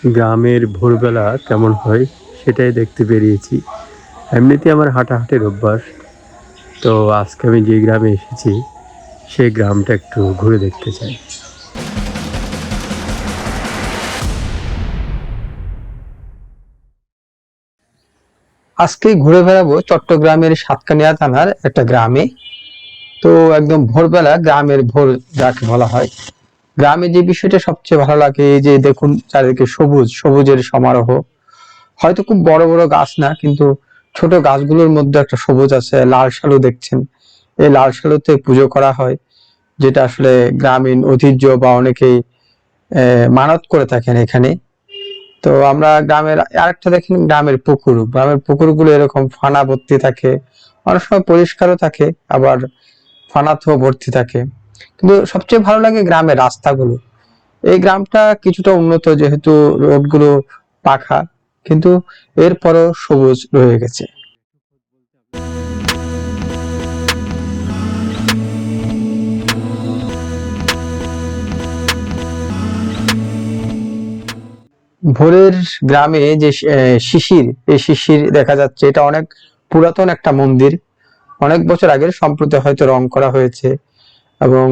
গ্রামের ভোরবেলা কেমন হয় সেটাই দেখতে বেরিয়েছি। এমনিতে আমার হাঁটাহাঁটির অভ্যাস, তো আজকে আমি যে গ্রামে এসেছি সেই গ্রামটা একটু ঘুরে দেখতে চাই। আজকে ঘুরে বেড়াবো চট্টগ্রামের সাতকানিয়া থানার একটা গ্রামে। তো একদম ভোরবেলা, গ্রামের ভোর যাকে বলা হয়, গ্রামে যে বিষয়টা সবচেয়ে ভালো লাগে এই যে দেখুন চারিদিকে সবুজ, সবুজের সমারোহ। হয়তো খুব বড় বড় গাছ না, কিন্তু ছোট গাছগুলোর মধ্যে একটা সবুজ আছে। লাল সালু দেখছেন, এই লাল সালুতে পুজো করা হয়, যেটা আসলে গ্রামীণ ঐতিহ্য বা অনেকেই মানত করে থাকেন এখানে। তো আমরা গ্রামের আরেকটা দেখেন, গ্রামের পুকুরগুলো এরকম ফানা ভর্তি থাকে, অনেক সময় পরিষ্কারও থাকে, আবার ফানাতেও ভর্তি থাকে। কিন্তু সবচেয়ে ভালো লাগে গ্রামের রাস্তাগুলো। এই গ্রামটা কিছুটা উন্নত, যেহেতু রোডগুলো পাকা, কিন্তু এরপরও সবুজ রয়ে গেছে। ভোরের গ্রামে যে শিশির, এই শিশির দেখা যাচ্ছে, এটা অনেক পুরাতন একটা মন্দির, অনেক বছর আগের, সম্প্রতি হয়তো রং করা হয়েছে। এবং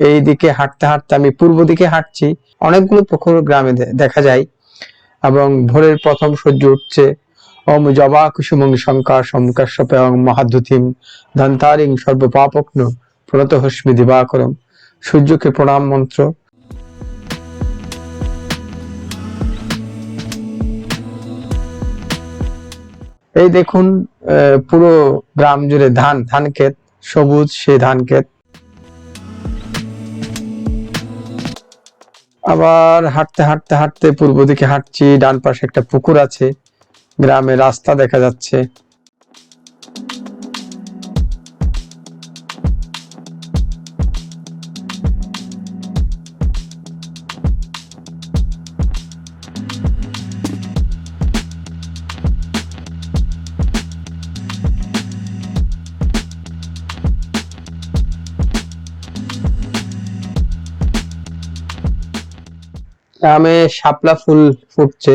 এই দিকে হাঁটতে হাঁটতে আমি পূর্ব দিকে হাঁটছি, অনেকগুলো পুকুর গ্রামে দেখা যায়। এবং ভোরের প্রথম সূর্য উঠছে। ওম জবা কুসুমং শঙ্কা সমকাশ্যপং মহাদ্যুতিম ধন্তারিং সর্বপাপগ্ন প্রণতহস্মি দিবাকরম। সূর্যকে প্রণাম মন্ত্র। এই দেখুন, পুরো গ্রাম জুড়ে ধান ক্ষেত, সবুজ সেই ধান ক্ষেত। আবার হাঁটতে হাঁটতে হাঁটতে পূর্ব দিকে হাঁটছি, ডান পাশে একটা পুকুর আছে, গ্রামের রাস্তা দেখা যাচ্ছে। গ্রামে শাপলা ফুল ফুটছে,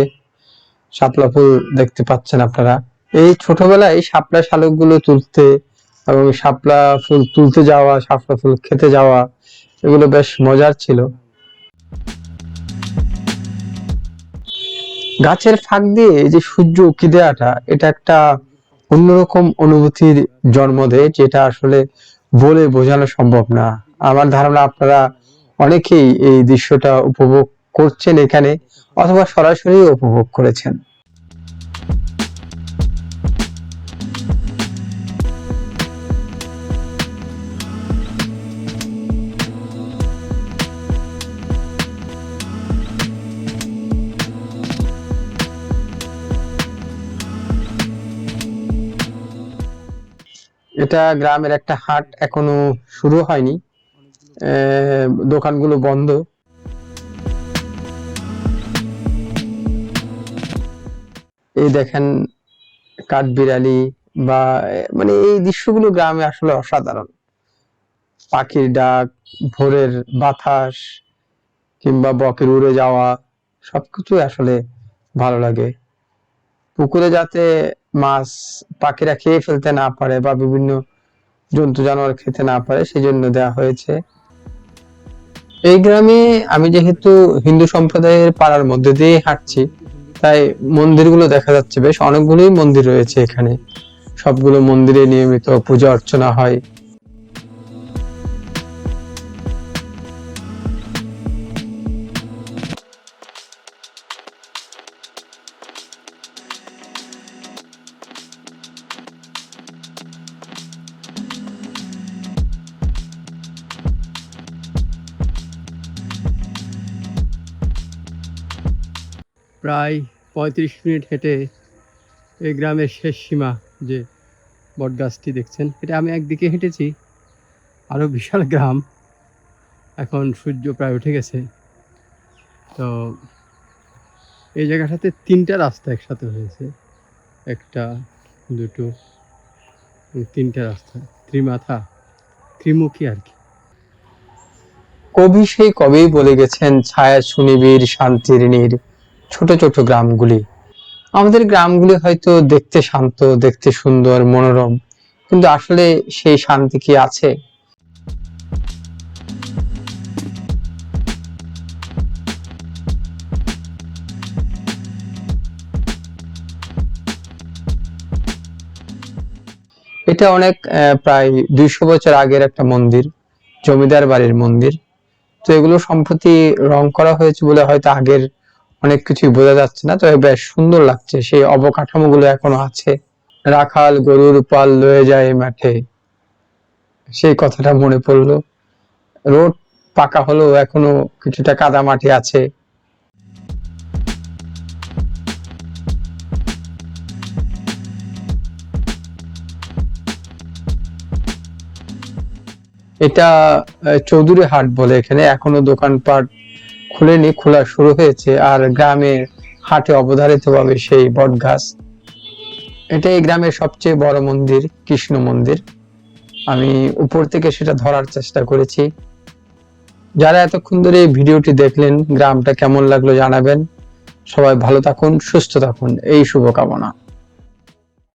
শাপলা ফুল দেখতে পাচ্ছেন আপনারা। এই ছোটবেলায় এই শাপলা শালুকগুলো তুলতে এবং শাপলা ফুল তুলতে যাওয়া, শাপলা ফুল খেতে যাওয়া, এগুলো বেশ মজার ছিল। গাছের ফাঁক দিয়ে এই যে সূর্য উঁকি দেওয়াটা, এটা একটা অন্যরকম অনুভূতির জন্ম দেয়, যেটা আসলে বলে বোঝানো সম্ভব না। আমার ধারণা আপনারা অনেকেই এই দৃশ্যটা উপভোগ করছেন এখানে, অথবা সরাসরি উপভোগ করেছেন। এটা গ্রামের একটা হাট, এখনো শুরু হয়নি, দোকানগুলো বন্ধ। এই দেখেন কাঠবিড়ালি বা মানে এই দৃশ্যগুলো গ্রামে আসলে অসাধারণ। পাখির ডাক, ভোরের বাতাস, কিংবা বকের উড়ে যাওয়া, সবকিছু আসলে ভালো লাগে। পুকুরে যাতে মাছ পাখিরা খেয়ে ফেলতে না পারে বা বিভিন্ন জন্তু জানোয়ার খেতে না পারে, সেই জন্য দেওয়া হয়েছে। এই গ্রামে আমি যেহেতু হিন্দু সম্প্রদায়ের পাড়ার মধ্যে দিয়ে হাঁটছি, তাই মন্দিরগুলো দেখা যাচ্ছে, বেশ অনেকগুলোই মন্দির রয়েছে এখানে। সবগুলো মন্দিরে নিয়মিত পূজা অর্চনা হয়। প্রায় 35 মিনিট হেঁটে এই গ্রামের শেষ সীমা, যে বটগাছটি দেখছেন, এটা আমি একদিকে হেঁটেছি। আরও বিশাল গ্রাম। এখন সূর্য প্রায় উঠে গেছে। তো এই জায়গাটাতে 3টা রাস্তা একসাথে হয়েছে, একটা, দুটো, 3টা রাস্তা, ত্রিমুখী আর কি। কবি সেই কবেই বলে গেছেন, ছায়া সুনিবিড় শান্তির নীড়, ছোট ছোট গ্রামগুলি। আমাদের গ্রামগুলি হয়তো দেখতে শান্ত, দেখতে সুন্দর, মনোরম, কিন্তু আসলে সেই শান্তি কি আছে? এটা অনেক প্রায় 200 বছর আগের একটা মন্দির, জমিদার বাড়ির মন্দির। তো এগুলো সম্প্রতি রং করা হয়েছে বলে হয়তো আগের অনেক কিছুই বোঝা যাচ্ছে না, তবে বেশ সুন্দর লাগছে। সেই অবকাঠামোগুলো এখনো আছে। রাখাল গরুর পাল লয়ে যায় মাঠে, সেই কথাটা মনে পড়লো। রোড পাকা হলেও এখনো কিছুটা কাদা মাটি আছে। এটা চৌধুরী হাট বলে এখানে, এখনো দোকানপাট খুলেনি, খোলা শুরু হয়েছে। আর গ্রামের হাটে অবধারিতভাবে সেই বট গাছ। এটা এই গ্রামের সবচেয়ে বড় মন্দির, কৃষ্ণ মন্দির। আমি উপর থেকে সেটা ধরার চেষ্টা করেছি। যারা এতক্ষণ ধরে এই ভিডিওটি দেখলেন, গ্রামটা কেমন লাগলো জানাবেন। সবাই ভালো থাকুন, সুস্থ থাকুন, এই শুভকামনা।